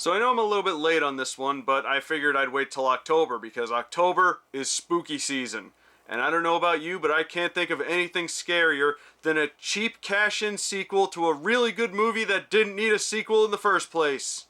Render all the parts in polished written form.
So I know I'm a little bit late on this one, but I figured I'd wait till October because October is spooky season. And I don't know about you, but I can't think of anything scarier than a cheap cash-in sequel to a really good movie that didn't need a sequel in the first place.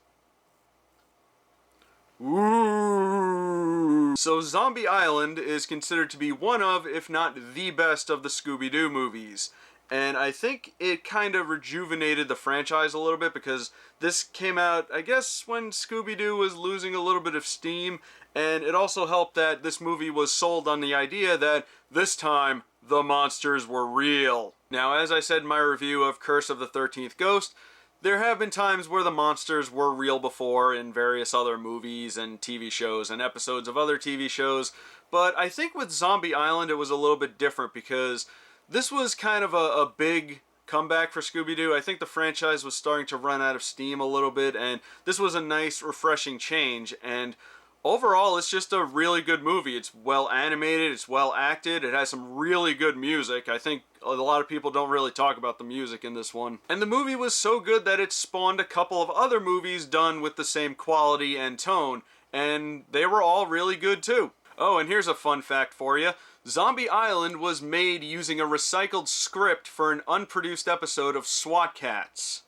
Ooh. So Zombie Island is considered to be one of, if not the best of the Scooby-Doo movies. And I think it kind of rejuvenated the franchise a little bit because this came out, I guess, when Scooby-Doo was losing a little bit of steam. And it also helped that this movie was sold on the idea that this time the monsters were real. Now, as I said in my review of Curse of the 13th Ghost, there have been times where the monsters were real before in various other movies and TV shows and episodes of other TV shows. But I think with Zombie Island it was a little bit different because this was kind of a big comeback for Scooby-Doo. I think the franchise was starting to run out of steam a little bit, and this was a nice, refreshing change. And overall, it's just a really good movie. It's well animated, it's well acted, it has some really good music. I think a lot of people don't really talk about the music in this one. And the movie was so good that it spawned a couple of other movies done with the same quality and tone, and they were all really good too. Oh, and here's a fun fact for you. Zombie Island was made using a recycled script for an unproduced episode of SWAT Cats.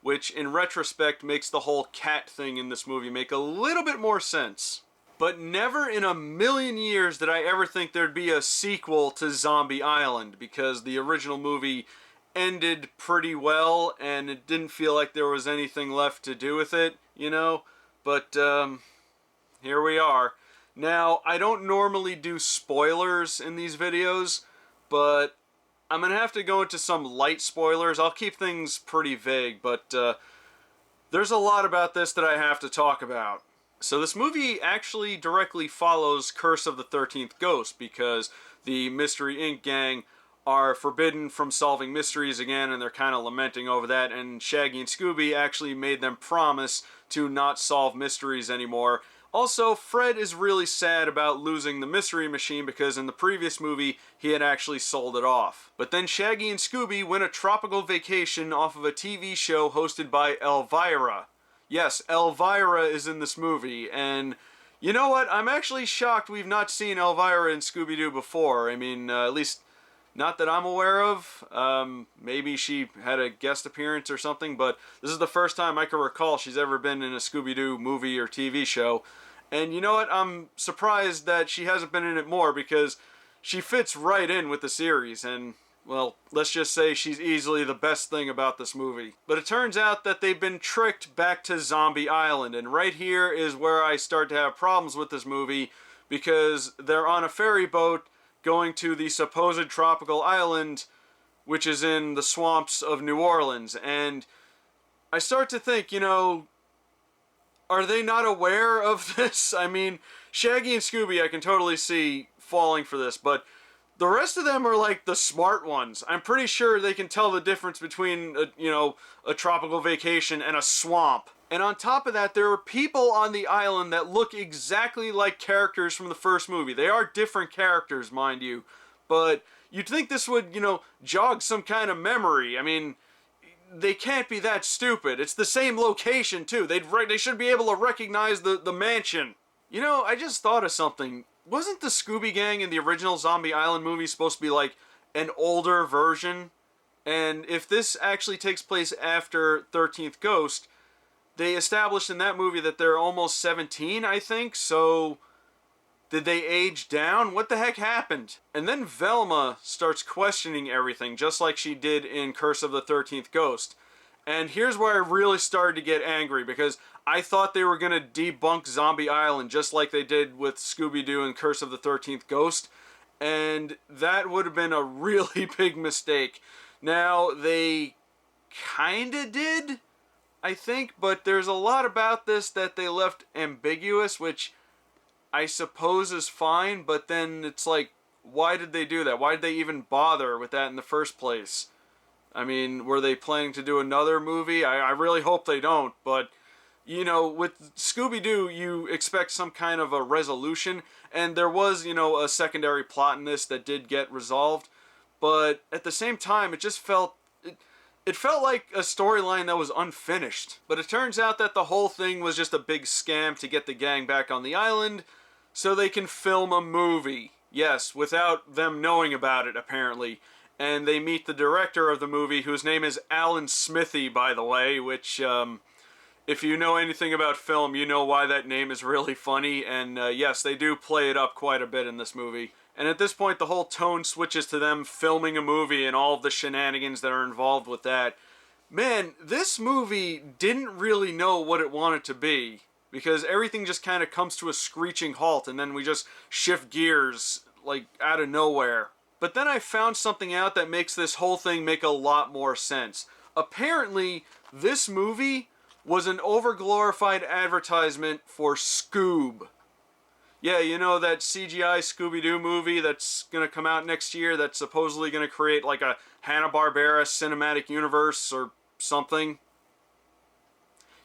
Which, in retrospect, makes the whole cat thing in this movie make a little bit more sense. But never in a million years did I ever think there'd be a sequel to Zombie Island, because the original movie ended pretty well, and it didn't feel like there was anything left to do with it, you know? But, here we are. Now, I don't normally do spoilers in these videos, but I'm going to have to go into some light spoilers. I'll keep things pretty vague, but there's a lot about this that I have to talk about. So this movie actually directly follows Curse of the 13th Ghost, because the Mystery Inc. gang are forbidden from solving mysteries again, and they're kind of lamenting over that, and Shaggy and Scooby actually made them promise to not solve mysteries anymore. Also, Fred is really sad about losing the Mystery Machine because in the previous movie, he had actually sold it off. But then Shaggy and Scooby win a tropical vacation off of a TV show hosted by Elvira. Yes, Elvira is in this movie, and you know what? I'm actually shocked we've not seen Elvira in Scooby-Doo before. I mean, at least not that I'm aware of. Maybe she had a guest appearance or something, but this is the first time I can recall she's ever been in a Scooby-Doo movie or TV show. And you know what? I'm surprised that she hasn't been in it more, because she fits right in with the series, and, well, let's just say she's easily the best thing about this movie. But it turns out that they've been tricked back to Zombie Island, and right here is where I start to have problems with this movie, because they're on a ferry boat going to the supposed tropical island, which is in the swamps of New Orleans. And I start to think, you know, are they not aware of this? I mean, Shaggy and Scooby I can totally see falling for this, but the rest of them are like the smart ones. I'm pretty sure they can tell the difference between, a tropical vacation and a swamp. And on top of that, there are people on the island that look exactly like characters from the first movie. They are different characters, mind you. But you'd think this would, jog some kind of memory. I mean, they can't be that stupid. It's the same location, too. They should be able to recognize the mansion. You know, I just thought of something. Wasn't the Scooby Gang in the original Zombie Island movie supposed to be like an older version? And if this actually takes place after 13th Ghost, they established in that movie that they're almost 17, I think, so did they age down? What the heck happened? And then Velma starts questioning everything, just like she did in Curse of the 13th Ghost. And here's where I really started to get angry, because I thought they were going to debunk Zombie Island just like they did with Scooby-Doo and Curse of the 13th Ghost, and that would have been a really big mistake. Now, they kinda did, I think, but there's a lot about this that they left ambiguous, which I suppose is fine, but then it's like, why did they do that? Why did they even bother with that in the first place? I mean, were they planning to do another movie? I really hope they don't, but, with Scooby-Doo, you expect some kind of a resolution, and there was, a secondary plot in this that did get resolved, but at the same time, it just felt... It felt like a storyline that was unfinished. But it turns out that the whole thing was just a big scam to get the gang back on the island so they can film a movie. Yes, without them knowing about it, apparently. And they meet the director of the movie, whose name is Alan Smithy, by the way, which, if you know anything about film, you know why that name is really funny. And yes, they do play it up quite a bit in this movie. And at this point, the whole tone switches to them filming a movie and all of the shenanigans that are involved with that. Man, this movie didn't really know what it wanted to be, because everything just kind of comes to a screeching halt and then we just shift gears, like, out of nowhere. But then I found something out that makes this whole thing make a lot more sense. Apparently, this movie was an overglorified advertisement for Scoob. Yeah, you know that CGI Scooby-Doo movie that's going to come out next year that's supposedly going to create like a Hanna-Barbera cinematic universe or something?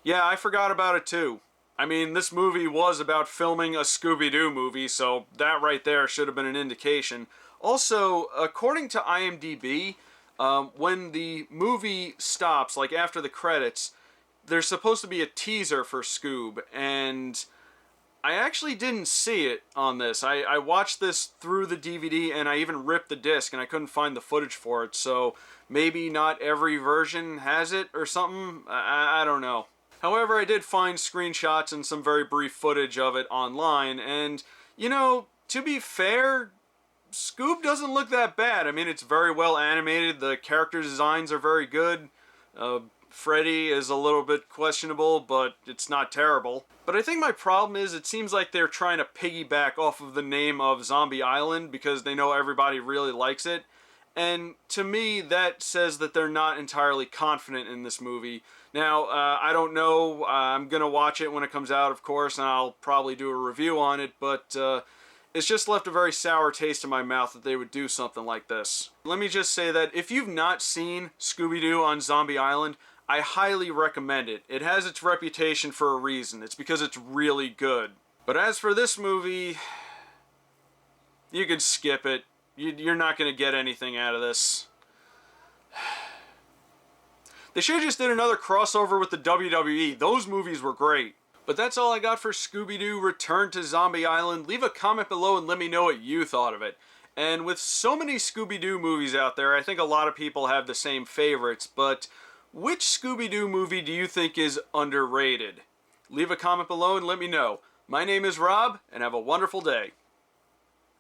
Yeah, I forgot about it too. I mean, this movie was about filming a Scooby-Doo movie, so that right there should have been an indication. Also, according to IMDb, when the movie stops, like after the credits, there's supposed to be a teaser for Scoob, and I actually didn't see it on this. I watched this through the DVD, and I even ripped the disc, and I couldn't find the footage for it, so maybe not every version has it or something. I don't know. However, I did find screenshots and some very brief footage of it online, and, you know, to be fair, Scoob doesn't look that bad. I mean, it's very well animated, the character designs are very good, Freddy is a little bit questionable, but it's not terrible. But I think my problem is it seems like they're trying to piggyback off of the name of Zombie Island because they know everybody really likes it. And to me, that says that they're not entirely confident in this movie. Now, I don't know. I'm going to watch it when it comes out, of course, and I'll probably do a review on it, but it's just left a very sour taste in my mouth that they would do something like this. Let me just say that if you've not seen Scooby-Doo on Zombie Island, I highly recommend it. It has its reputation for a reason. It's because it's really good. But as for this movie, you can skip it. You're not going to get anything out of this. They should have just did another crossover with the WWE. Those movies were great. But that's all I got for Scooby-Doo Return to Zombie Island. Leave a comment below and let me know what you thought of it. And with so many Scooby-Doo movies out there, I think a lot of people have the same favorites, but which Scooby-Doo movie do you think is underrated? Leave a comment below and let me know. My name is Rob, and have a wonderful day.